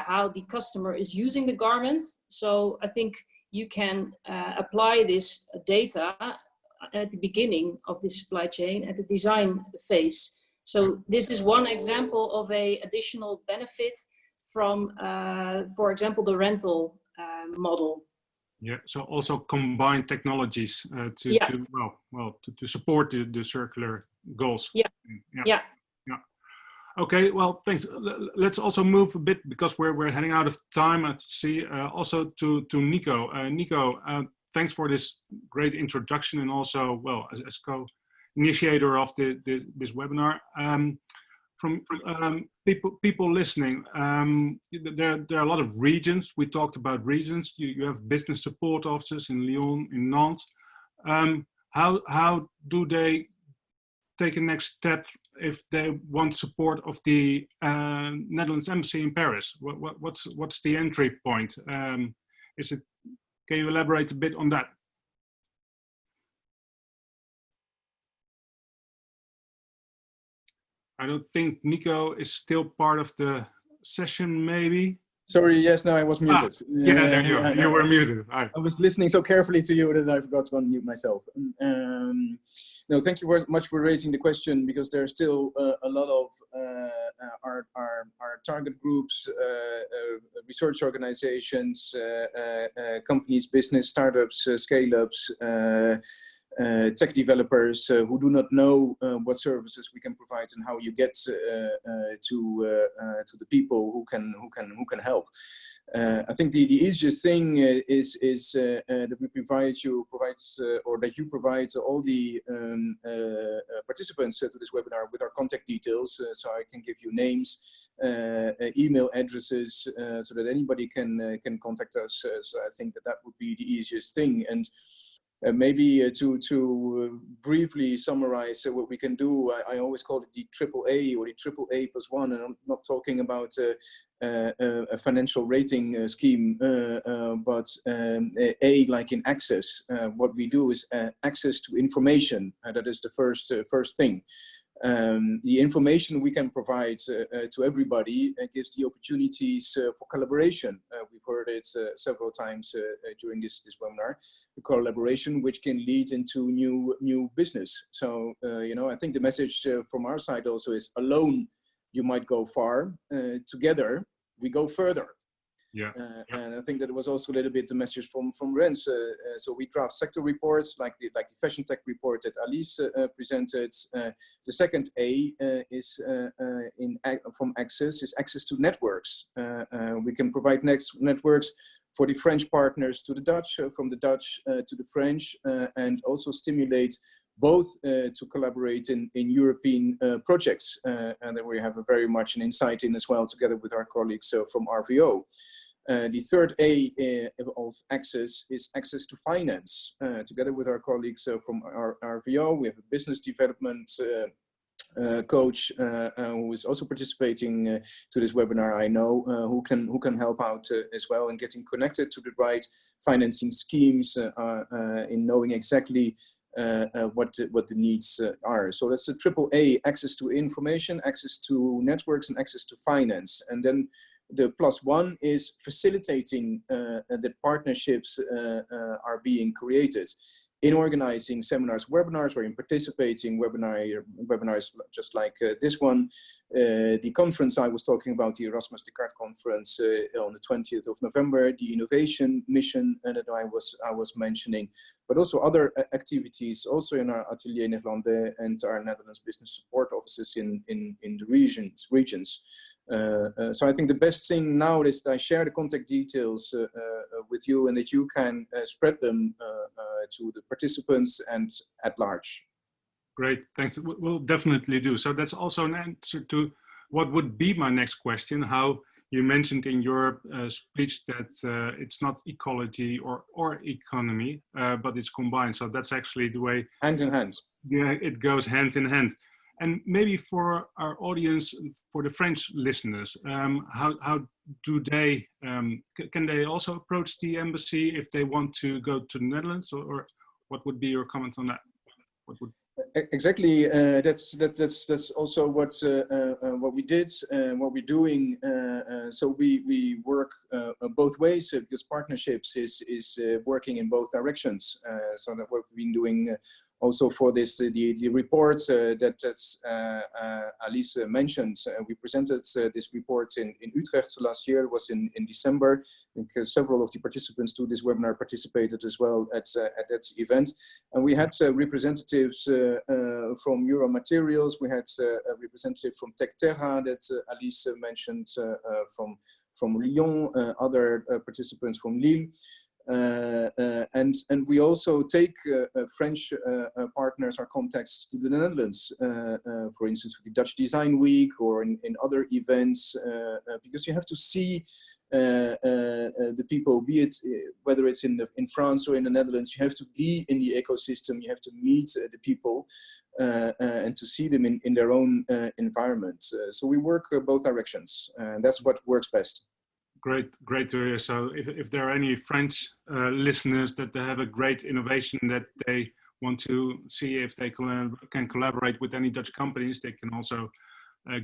how the customer is using the garment. So I think you can apply this data at the beginning of the supply chain, at the design phase. So this is one example of a additional benefit from, for example, the rental model. Yeah, so also combine technologies to support the circular goals. Yeah. Okay, well, thanks. Let's also move a bit, because we're heading out of time, I see, also to Nico. Nico, thanks for this great introduction, and also, well, as co-initiator of this webinar. From people listening, there are a lot of regions. We talked about regions. You have business support offices in Lyon, in Nantes. How do they take a next step if they want support of the Netherlands Embassy in Paris? What's the entry point? Can you elaborate a bit on that? I don't think Nico is still part of the session, maybe. Sorry, yes, no, I was muted. Yeah, there you are. You were muted. I was listening so carefully to you that I forgot to unmute myself. No, thank you very much for raising the question, because there are still a lot of our target groups, research organizations, companies, business, startups, scale-ups, tech developers who do not know what services we can provide and how you get to the people who can help. I think the easiest thing is that we provide all the participants to this webinar with our contact details, so I can give you names, email addresses, so that anybody can contact us. So I think that would be the easiest thing. And maybe to briefly summarize what we can do, I always call it the AAA, or the AAA+1, and I'm not talking about a financial rating scheme, but A like in access. What we do is access to information. That is the first thing. The information we can provide to everybody gives the opportunities for collaboration. We've heard it several times during this webinar. The collaboration which can lead into new business. So I think the message from our side also is: alone you might go far, together we go further. Yeah. And I think that was also a little bit the message from Rens. So we draft sector reports like the fashion tech report that Alice presented. The second A is from access is access to networks. We can provide networks for the French partners to the Dutch, from the Dutch to the French, and also stimulate both to collaborate in European projects. And then we have very much an insight in as well, together with our colleagues from RVO. The third A of access is access to finance. Together with our colleagues from our RVO, we have a business development coach who is also participating to this webinar, I know, who can help out as well in getting connected to the right financing schemes, in knowing exactly what the needs are. So that's the AAA: access to information, access to networks, and access to finance. And then the +1 is facilitating that partnerships are being created in organizing seminars, webinars, or in participating webinars just like this one. The conference I was talking about, the Erasmus Descartes conference on the 20th of November, the innovation mission that I was mentioning, but also other activities also in our Atelier Néerlandais and our Netherlands business support offices in the regions. So I think the best thing now is that I share the contact details with you, and that you can spread them to the participants and at large. Great, thanks. We'll definitely do. So that's also an answer to what would be my next question. How you mentioned in your speech that it's not ecology or economy, but it's combined. So that's actually the way. Hand in hand. Yeah, it goes hand in hand. And maybe for our audience, for the French listeners, how do they, can they also approach the embassy if they want to go to the Netherlands, or what would be your comment on that? What would... Exactly, that's also what we did, what we're doing. So we work both ways because partnerships is working in both directions. So that what we've been doing also for this the reports that Alice mentioned. We presented this report in Utrecht last year. It was in December. I think several of the participants to this webinar participated as well at that event. And we had representatives from Euro Materials. We had a representative from Textile that Alice mentioned from Lyon, other participants from Lille. And we also take French partners, our contacts to the Netherlands, for instance, with the Dutch Design Week or in other events, because you have to see the people, be it whether it's in France or in the Netherlands. You have to be in the ecosystem, you have to meet the people and to see them in their own environment. So we work both directions, and that's what works best. Great to hear. So if there are any French listeners that they have a great innovation that they want to see if they can collaborate with any Dutch companies, they can also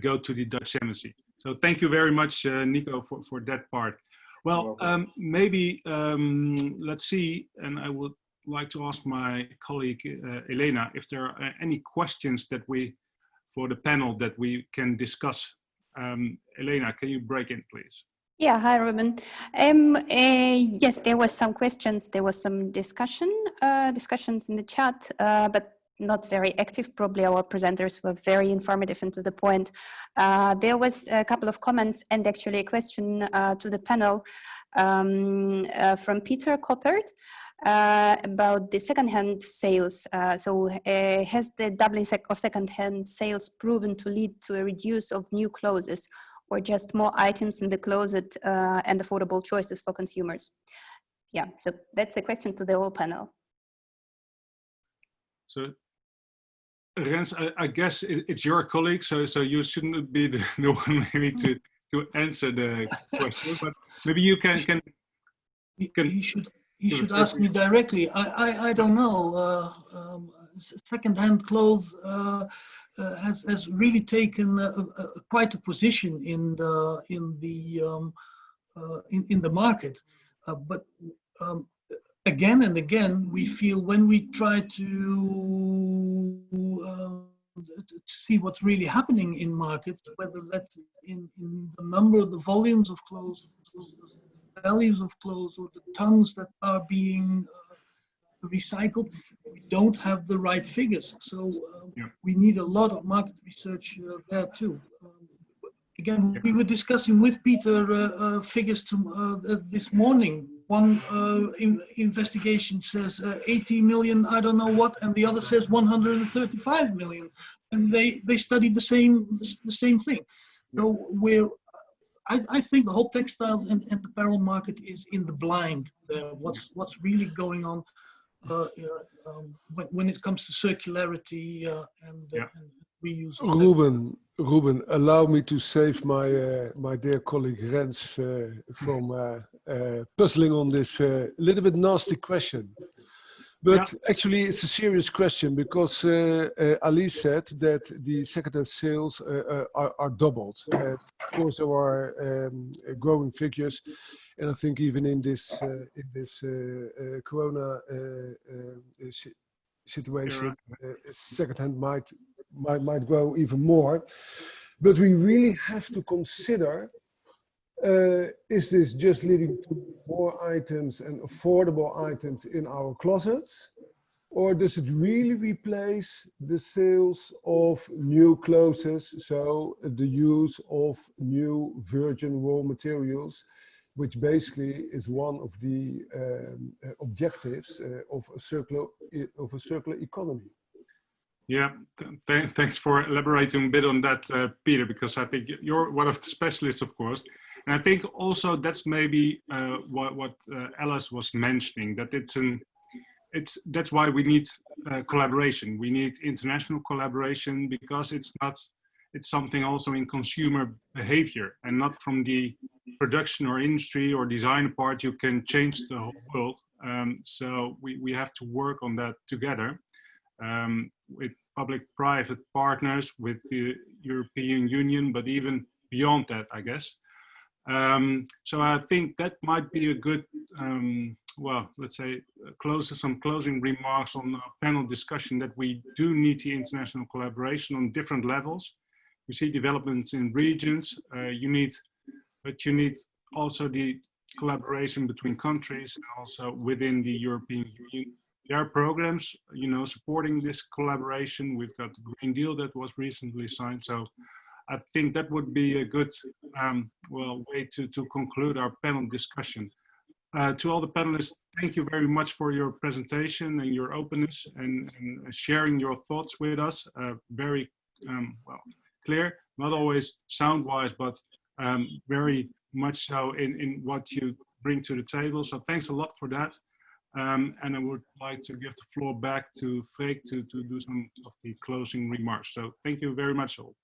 go to the Dutch embassy. So thank you very much, Nico, for that part. Well, maybe let's see, and I would like to ask my colleague Elena if there are any questions that for the panel that we can discuss. Elena, can you break in, please? Yeah, hi, Ruben. Yes, there was some questions. There was some discussions in the chat, but not very active. Probably our presenters were very informative and to the point. There was a couple of comments and actually a question to the panel from Peter Coppert about the second-hand sales. So has the doubling of second-hand sales proven to lead to a reduce of new clothes, or just more items in the closet and affordable choices for consumers? Yeah, so that's the question to the whole panel. So, Rens, I guess it's your colleague, so you shouldn't be the one maybe to answer the question, but maybe you can He should ask me directly. I don't know. Second-hand clothes has really taken quite a position in the market, but again and again we feel when we try to see what's really happening in markets, whether that's in the number, the volumes of clothes, the values of clothes, or the tons that are being recycled, we don't have the right figures. So we need a lot of market research there too. Again, we were discussing with Peter figures this morning. One investigation says 80 million, I don't know what, and the other says 135 million, and they study the same thing. So I think the whole textiles and apparel market is in the blind. What's really going on when it comes to circularity and reuse. Ruben, allow me to save my dear colleague Rens from puzzling on this little bit nasty question. But actually, it's a serious question because Alice said that the second-hand sales are doubled. Of course, there are growing figures, and I think even in this Corona situation, second-hand might grow even more. But we really have to consider: is this just leading to more items and affordable items in our closets? Or does it really replace the sales of new clothes, so the use of new virgin raw materials, which basically is one of the objectives of a circular economy? Yeah, thanks for elaborating a bit on that, Peter, because I think you're one of the specialists, of course. And I think also that's maybe what Alice was mentioning, that that's why we need collaboration. We need international collaboration because it's something also in consumer behavior, and not from the production or industry or design part you can change the whole world. So we have to work on that together with public-private partners, with the European Union, but even beyond that, I guess. So I think that might be a good, well, let's say, some closing remarks on the panel discussion, that we do need the international collaboration on different levels. We see developments in regions, but you need also the collaboration between countries and also within the European Union. There are programs, supporting this collaboration. We've got the Green Deal that was recently signed. So I think that would be a good way to conclude our panel discussion. To all the panelists, thank you very much for your presentation and your openness and sharing your thoughts with us. Very clear, not always sound-wise, but very much so in what you bring to the table. So thanks a lot for that. And I would like to give the floor back to Freek to do some of the closing remarks. So thank you very much all.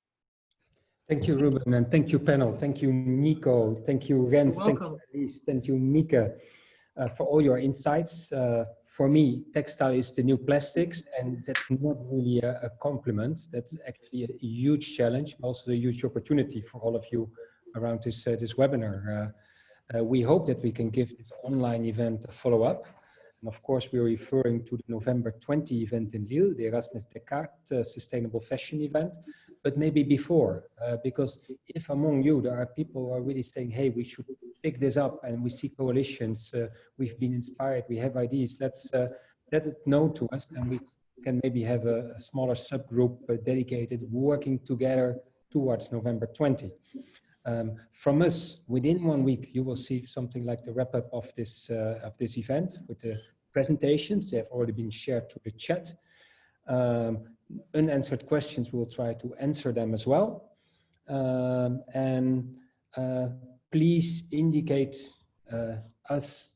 Thank you, Ruben, and thank you, panel. Thank you, Nico. Thank you, Rens. Thank you, Elise. Thank you, Mika, for all your insights. For me, textile is the new plastics, and that's not really a compliment. That's actually a huge challenge, but also a huge opportunity for all of you around this webinar. We hope that we can give this online event a follow-up. And of course, we're referring to the November 20 event in Lille, the Erasmus Descartes Sustainable Fashion event, but maybe before, because if among you, there are people who are really saying, hey, we should pick this up, and we see coalitions, we've been inspired, we have ideas, let's let it known to us, and we can maybe have a smaller subgroup dedicated, working together towards November 20. From us, within 1 week, you will see something like the wrap-up of this event with the presentations. They have already been shared to the chat. Unanswered questions, we'll try to answer them as well. Please indicate us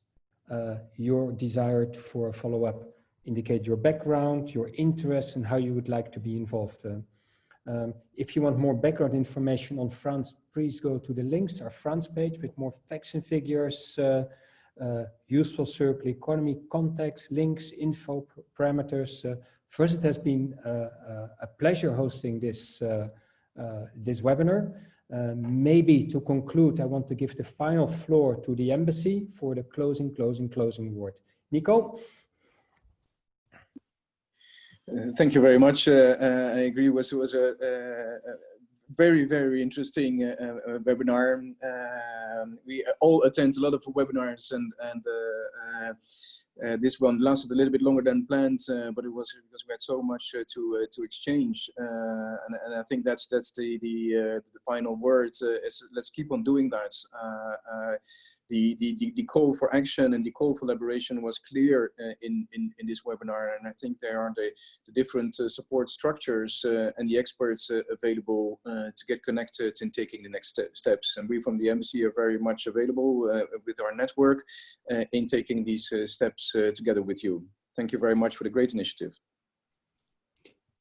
your desire for a follow-up. Indicate your background, your interests, and how you would like to be involved. If you want more background information on France, please go to the links, our France page with more facts and figures, useful circular economy, context, links, info, parameters. First, it has been a pleasure hosting this webinar. Maybe to conclude, I want to give the final floor to the embassy for the closing word. Nico? Thank you very much. I agree. It was a very, very interesting webinar. We all attend a lot of webinars, and this one lasted a little bit longer than planned, but it was because we had so much to exchange, and I think that's the final words. Let's keep on doing that. The call for action and the call for collaboration was clear in this webinar, and I think there are the different support structures and the experts available to get connected in taking the next steps. And we from the embassy are very much available with our network in taking these steps together with you. Thank you very much for the great initiative.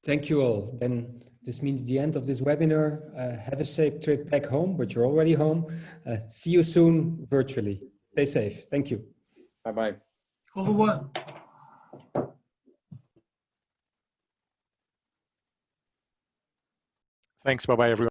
Thank you all. Then this means the end of this webinar. Have a safe trip back home, but you're already home. See you soon virtually. Stay safe. Thank you. Bye-bye. Au revoir. Thanks. Bye-bye, everyone.